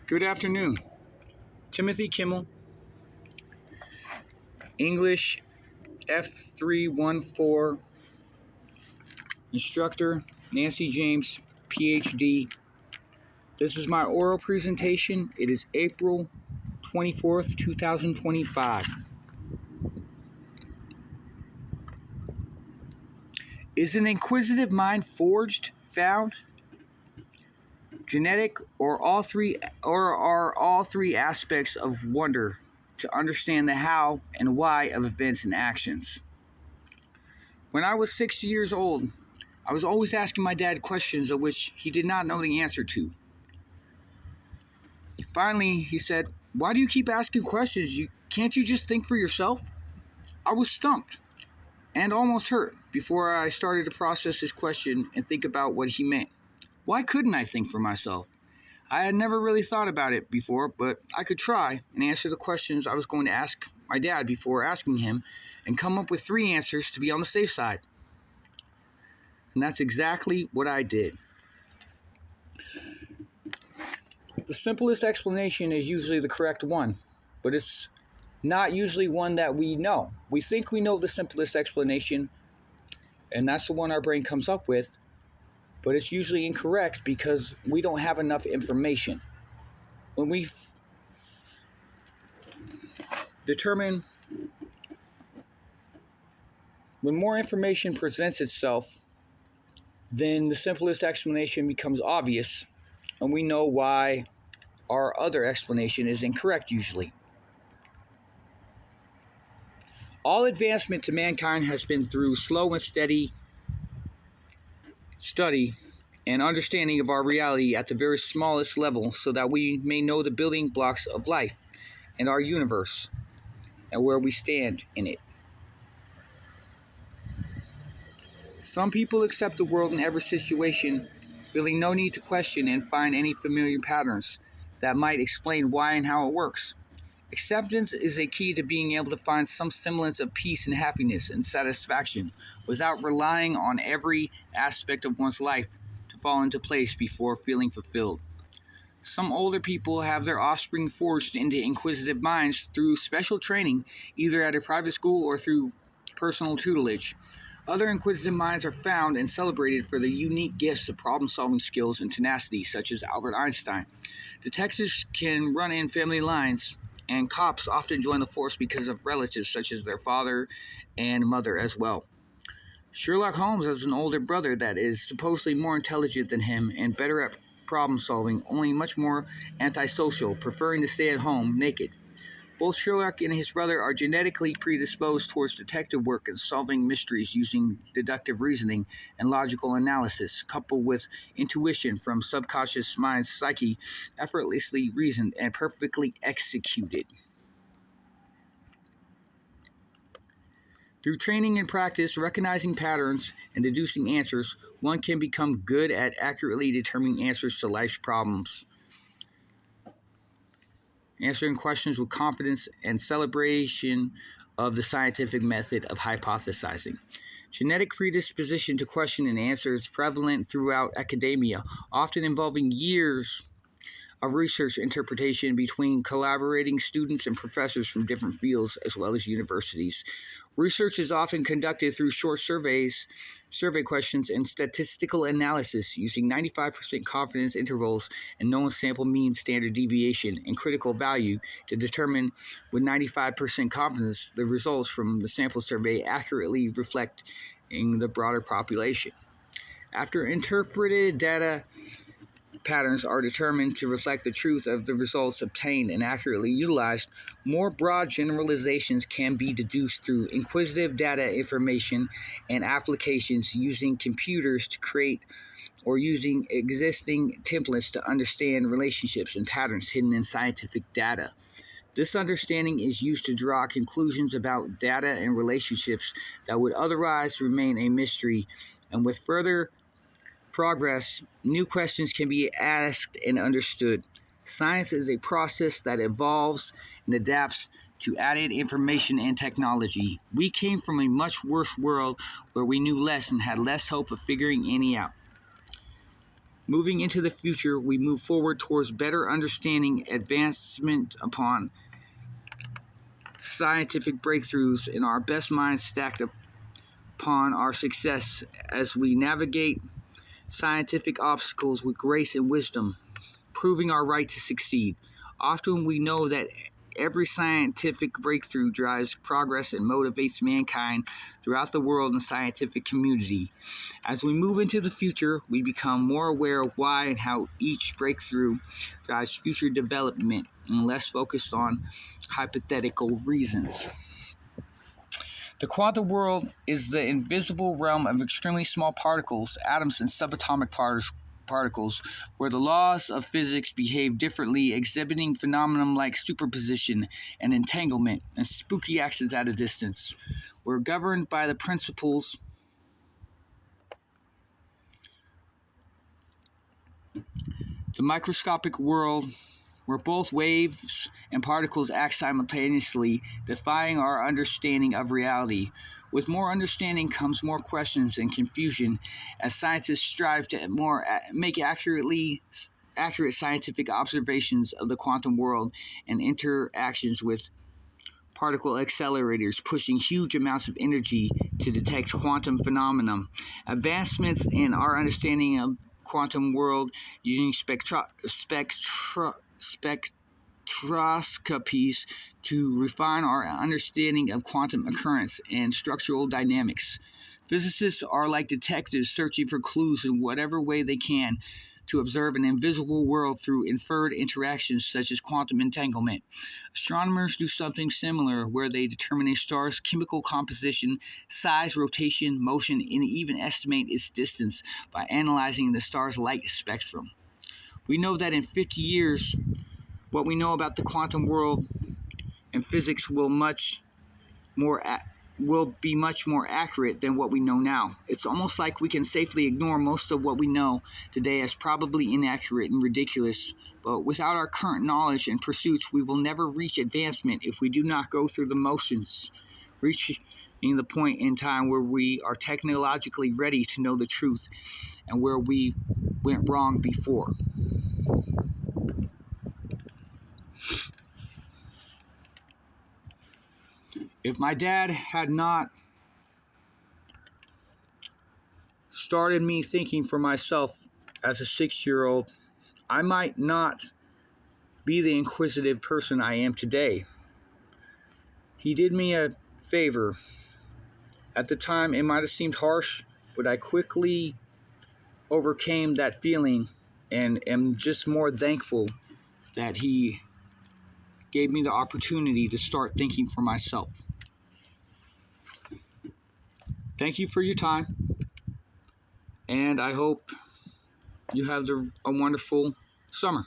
Good afternoon. Timothy Kimmel, English F314, instructor Nancy James, PhD. This is my oral presentation. It is April 24th, 2025. Is an inquisitive mind forged, found, genetic, or are all three aspects of wonder to understand the how and why of events and actions? When I was 6 years old, I was always asking my dad questions of which he did not know the answer to. Finally, he said, "Why do you keep asking questions? Can't you just think for yourself?" I was stumped and almost hurt before I started to process his question and think about what he meant. Why couldn't I think for myself? I had never really thought about it before, but I could try and answer the questions I was going to ask my dad before asking him and come up with 3 answers to be on the safe side. And that's exactly what I did. The simplest explanation is usually the correct one, but it's not usually one that we know. We think we know the simplest explanation, and that's the one our brain comes up with, but it's usually incorrect because we don't have enough information. When we when more information presents itself, then the simplest explanation becomes obvious, and we know why our other explanation is incorrect usually. All advancement to mankind has been through slow and steady study and understanding of our reality at the very smallest level so that we may know the building blocks of life and our universe and where we stand in it. Some people accept the world in every situation, feeling no need to question and find any familiar patterns that might explain why and how it works. Acceptance is a key to being able to find some semblance of peace and happiness and satisfaction without relying on every aspect of one's life to fall into place before feeling fulfilled. Some older people have their offspring forged into inquisitive minds through special training, either at a private school or through personal tutelage. Other inquisitive minds are found and celebrated for their unique gifts of problem-solving skills and tenacity, such as Albert Einstein. Detectives can run in family lines, and cops often join the force because of relatives such as their father and mother as well. Sherlock Holmes has an older brother that is supposedly more intelligent than him and better at problem-solving, only much more antisocial, preferring to stay at home naked. Both Sherlock and his brother are genetically predisposed towards detective work and solving mysteries using deductive reasoning and logical analysis, coupled with intuition from subconscious mind's psyche, effortlessly reasoned and perfectly executed. Through training and practice, recognizing patterns and deducing answers, one can become good at accurately determining answers to life's problems, answering questions with confidence and celebration of the scientific method of hypothesizing. Genetic predisposition to question and answer is prevalent throughout academia, often involving years of research interpretation between collaborating students and professors from different fields as well as universities. Research is often conducted through short survey questions, and statistical analysis using 95% confidence intervals and known sample mean standard deviation and critical value to determine with 95% confidence the results from the sample survey accurately reflecting the broader population. After interpreted data patterns are determined to reflect the truth of the results obtained and accurately utilized, more broad generalizations can be deduced through inquisitive data information and applications using computers to create or using existing templates to understand relationships and patterns hidden in scientific data. This understanding is used to draw conclusions about data and relationships that would otherwise remain a mystery, and with further progress, new questions can be asked and understood. Science is a process that evolves and adapts to added information and technology. We came from a much worse world where we knew less and had less hope of figuring any out. Moving into the future, we move forward towards better understanding, advancement upon scientific breakthroughs, and our best minds stacked upon our success as we navigate scientific obstacles with grace and wisdom, proving our right to succeed. Often we know that every scientific breakthrough drives progress and motivates mankind throughout the world and scientific community. As we move into the future, we become more aware of why and how each breakthrough drives future development and less focused on hypothetical reasons. The quantum world is the invisible realm of extremely small particles, atoms, and subatomic particles, where the laws of physics behave differently, exhibiting phenomena like superposition and entanglement and spooky actions at a distance. We're governed by the principles the microscopic world, where both waves and particles act simultaneously, defying our understanding of reality. With more understanding comes more questions and confusion, as scientists strive to make accurate scientific observations of the quantum world and interactions with particle accelerators, pushing huge amounts of energy to detect quantum phenomena. Advancements in our understanding of quantum world using spectroscopies to refine our understanding of quantum occurrence and structural dynamics. Physicists are like detectives searching for clues in whatever way they can to observe an invisible world through inferred interactions such as quantum entanglement. Astronomers do something similar, where they determine a star's chemical composition, size, rotation, motion, and even estimate its distance by analyzing the star's light spectrum. We know that in 50 years, what we know about the quantum world and physics will be much more accurate than what we know now. It's almost like we can safely ignore most of what we know today as probably inaccurate and ridiculous, but without our current knowledge and pursuits, we will never reach advancement if we do not go through the motions, reaching the point in time where we are technologically ready to know the truth and where we went wrong before. If my dad had not started me thinking for myself as a 6-year-old, I might not be the inquisitive person I am today. He did me a favor. At the time, it might have seemed harsh, but I quickly overcame that feeling and am just more thankful that he gave me the opportunity to start thinking for myself. Thank you for your time, and I hope you have a wonderful summer.